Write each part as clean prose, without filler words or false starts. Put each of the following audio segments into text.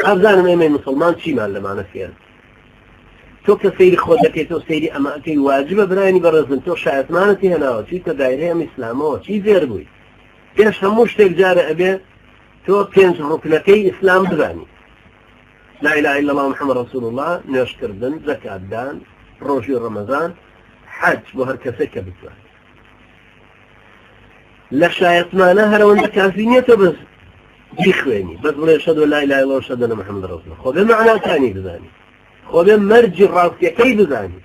ئابزانم ئێمە مسلمان چیمان لەمانە فێر تۆ کە سەیری خۆ دەکەیت تۆ سەیری ئەمەکەی واجبە برانی بەڕێزم تۆ شایەتمانەتی هێناوە چیتە دایرەی ئەم ئیسلامەوە چی زێر بووی پێش هەموو شتێک جارە ئەبێ تۆ 5 ڕوکنەکەی ئیسلام بزانی لا إله إلا الله محمد رسول الله نوێژکردن زەکاتدان ڕۆژی ڕەمەزان حەج بۆ هەر کەسێک کە بتوانێت لە شایەتمانە هەرەوەندە کافی نییە تۆ بەس بیخوێنی بەس بڵێ ئەشهد أن لا إله إلا الله وأشهد أن محمد رسول الله خۆ بێ مەعناکانی بزانی خۆ بێ مەرجی ڕاستیەکەی بزانی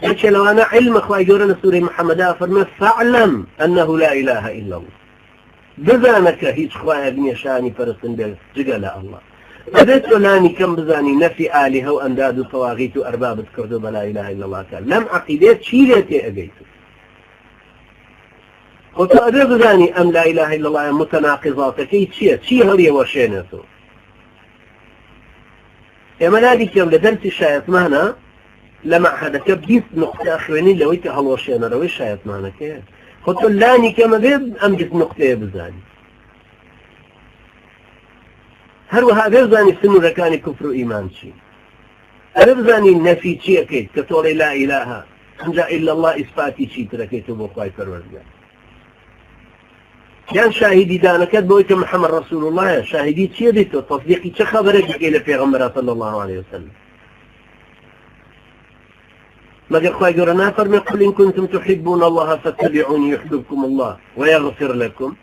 هیچ لەوانە علمە خوای گەورە لە سوورەی محەممەدا فەرمێ فاعلم أنه لا إله إلا الله بزانە کە هیچ خوایەک نییە شانی پەرستن بێ جگە لە الله ئەبێت تۆ لانی کەم بزانی نەفی ئالیهە و ئەنداد و تەواغیت و ئەربابت کردو بە لا إله إلا الله کە لەم عەقیدەیە چی لێ تێ ئەگەیت خۆ تۆ ئەبێ بزانی ئەم لا إله إلا الله متەناقضاتەکەی چییە چی هەڵیەوەشێنێتەوە ئێمە نادی کەم لە دەرسی شایەتمانە لە مەعهەدەکە 20 نقطە خوێنی لەوەی کە هەڵوەشێنەرەوەی شایەتمانەکەیە خۆ تۆ لانی کەمە بێ ئەم 20 نقطەیە بزانی هەروەها ئەبێ بزانی سنوورەکانی کوفر و ئیمان چی ئەبێ بزانی نەفی چیەکەیت کە تۆڵی لا ئیلاهە ئەنجا ئیلا الله ئیسپاتی چی ترەکەیت بۆ خوای پەروەردگار یان شاهدی دانەکەت بۆی کە محەممەد رسول الله شاهدی چیە دیتەوە تەصدیقی چه خەبەرێک بگەی لە پێغەمبەر صلی الله عليه وسلم مگر خوای گەورە نافەرمێ قل إن كنتم تحبون الله فاتبعوني يحببكم الله ويغفر لكم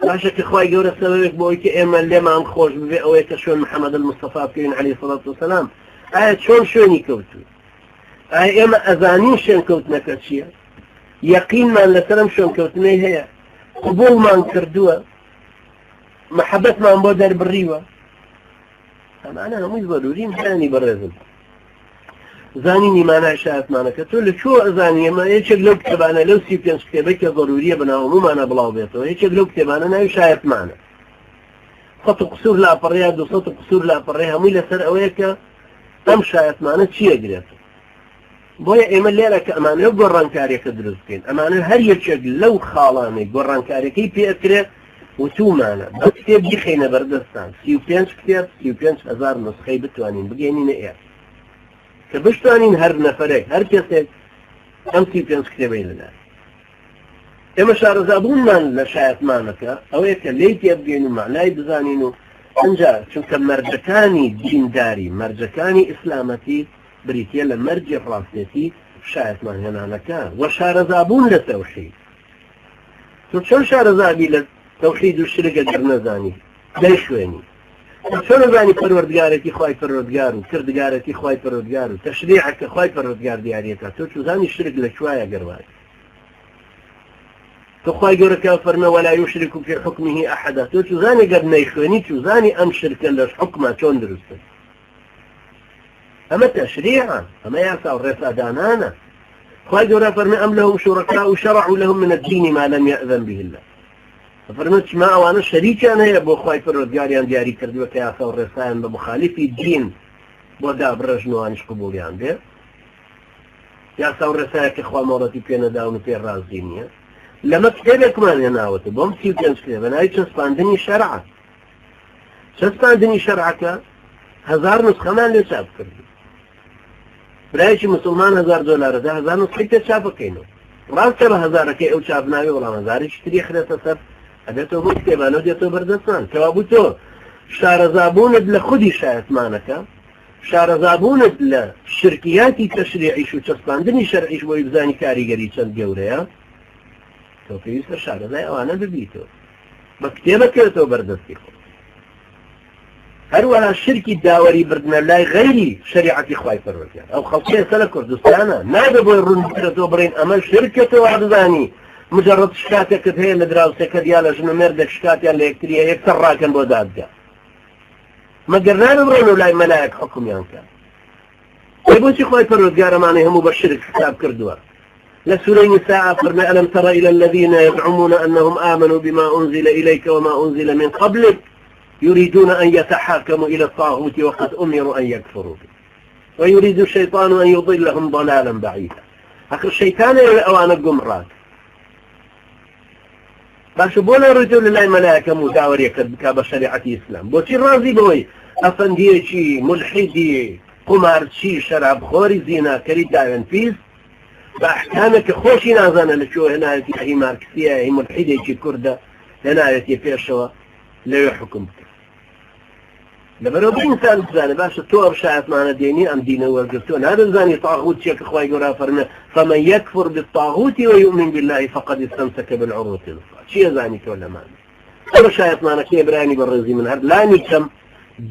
باشە کە خوای گەورە سەبەبێک بۆی کە ئێمە لێمان خۆش ببێ ئەوەیە کە شوێن محەممەد المستەفا بکەین عليه الصلاة والسلام ئایا چۆن شوێنی کەوتو ئایا ئێمە ئەزانین شوێن کەوتنەکە چییە یەقینمان لەسەرم شوێن کەوتنەی هەیە قبولمان کردووە محەبەتمان بۆ دەربڕیوە ئەمانە هەمووی ضرورین زانی بەڕێزم زانینی مانای شایەتمانەکە تۆ لە چۆ ئەزانی ئێمە یەکێک لەو کتێبانە لەو 35 کتێبەی کە ضروریە بەناو هەموومانە بڵاو بێتەوە یەکێک لەو کتێبانە ناوی شایەتمانە 100 قسوور لاپەڕەیە 200 قسوور لاپەڕێ هەمووی لەسەر ئەوەیە کە ئەم شایەتمانە چیە گرێت بۆیە ئێمە لێرە کە ئەمانە گۆڕانکاریەکە دروست بکەین ئەمانە هەر یەکێک لەو خاڵانەی گۆڕانکاریەکەی پێکرێت وتومانە بە کتێب بخینە بەردەستان 35 کتێب 35,000 نسخەی بتوانین بگەینینە ئێر کە بشتوانین هەر نەفرێک هەر کەسێک ئەم 35 کتێبەی لەدار ئێمە شارەزابوونمان لە شایەتمانەکە ئەوەیە کە لێی تێبگەین و معنای بزانین و ئەنجا چونکە مەرجەکانی دینداری مەرجەکانی ئیسلامەتی بریتە لە مەرجی ڕاستێتی شایەتمان هێنانەکە وە شارەزابوون لە تەوحید تۆ چۆن شارەزابی لە تەوحید و شرکە دەرنەزانی دەی شوێنی چۆن نەزانی پەروەردگارێتی خوای پەروەردگار و کردگارێتی خوای پەروەردگار و تەشریعەکە خوای پەروەردگار دیارەکە تۆ چوزانی شرک لە کوایە گەڕوای تۆ خوای گەورەکە فەرمێ وەلا یوشرک فی حکمه ئەحەدا تۆ چوزانی گەر نەیخوێنی چوزانی ئەم شرکە لەش حکمە چۆن دروستە ئەمە تەشریعە ئەمە یاسا و ڕێسادانانە خوای گەورە فەرمێ ئەم لەهم شوڕەکاء شرعوا لهم من الدين ما لم يأذن به الله فەرمێت چما ئەوانە شەریکیان هەیە بۆ خوای پەروەردگاریان دیاری کردووە کە یاسا و ڕێسایان بە مخالفی دین بۆ دابڕژنەوەیانش قبوڵیان بێ یاسا و ڕێسایە کە خوا مۆڵەتی پێ نەداون و پێ ڕازی نییە لەمە کتێبێکمان هێناوەتە بۆم 35 کتێبە ناوی چەسپاندنی شەرعە چەسپاندنی شەرعەکە 1000 نسخەمان لێ چاپ کردو برایەکی مسلمان $1000 1000 نسخەی پێ چاپ بکەینەوە ڕاستە بە هەزارەکەی ئەو چاپ ناوی وەڵام هەزارێکی تری خرێتە سەر ئەبێتەوە بۆ کتێبانە دێتەوە بەردەستان کەوا بوو تۆ شارەزابوونت لە خودی شایەتمانەکە شارەزابوونت لە شرکیاتی تەشریعیش و چەسپاندنی شەرعیش بۆی بزانی کاریگەری چەند گەورەیە تۆ پێویستە شارەزای ئەوانە ببیتەوە بە کتێبەکەوێتەوە بەردەستی خۆ هەروەها شرکی داوەری بردنە لای غەیری شریعەتی خوای پەروەردگار ئەو خەڵکیە سە لە کوردستانە نابێ بۆی ڕوون بکرێتەوە بڕین ئەمە شرکێتەوە بزانی مجرد شکاتێکت هەیە لە دراوسێکە یا لە ژنەمێردێک شکاتیان لە یەکتریە یەکسەر ڕاکەن بۆ دادگا مەگەر نابڕۆن و لای مەلایەک حکومیان کە بۆچی خوای پەروەردگارەمانەی هەموو بە شرک حساب کردووە لە سورەی نساء فەرمێ ئەلەم تەڕە إلى الذين يزعمون أنهم آمنوا بما أنزل إليك وما أنزل من قبلك يريدون أن يتحاكموا إلى الطاغوت وقد أمروا أن يكفروا به ويريد الشيطان أن يضلهم ضلالا بعيدا آخر الشيطان أوانا قمرات باشە بۆ نەڕۆیتەوە لە لای مەلایەکە و داوەریەکەت بکا بە شەریعەتی ئیسلام بۆچی ڕازی بەوەی ئەفەندیەکی ملحیدی قمارچی شەرابخۆری زیناکەری داوێنپیس بە ئەحکامێکە خۆشی نازانە لەکوێ هێناوێتی هی مارکسیە هی ملحیدێکی کووردە هێناوێتی پێشەوە لەوێ حکم بکە لەبەرەوە ئینسان بزانە باشە تۆ ئەم شایەتمانە دێنی ئەم دینە وەرگرتووە نادەزانی تاغوت چێکە خوای گەورە فەرمێ فەمەن یەکفر بالطاغوت ويؤمن بالله فقد استمسك بالعروة الوثقى چی ئەزانی تۆ لەمان ئەمە شایەتمانە کێبرانی بەڕێزی من هەر لانی کەم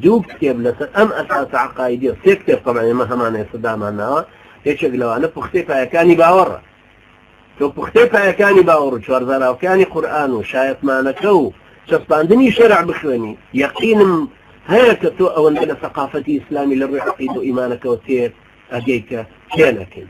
دوو کتێب لەسەر ئەم ئەساس عقایدی سێ کتێب طبعا ئێمە هەمانەیە سەدامان ناوە یەکێک لەوانە پوختەی پایەکانی باوەڕە تۆ پوختەی پایەکانی باوەڕ و چوارزاراوەکانی قورئان و شایەتمانەکە و چەسپاندنی شەرع بخوێنی یەقینم هەیە کە تۆ ئەوەندە لە ثەقافەتی ئیسلامی لە ڕووی عەقیدە و ئیمانەکەوە تێر ئەگەی کە تێنەکەین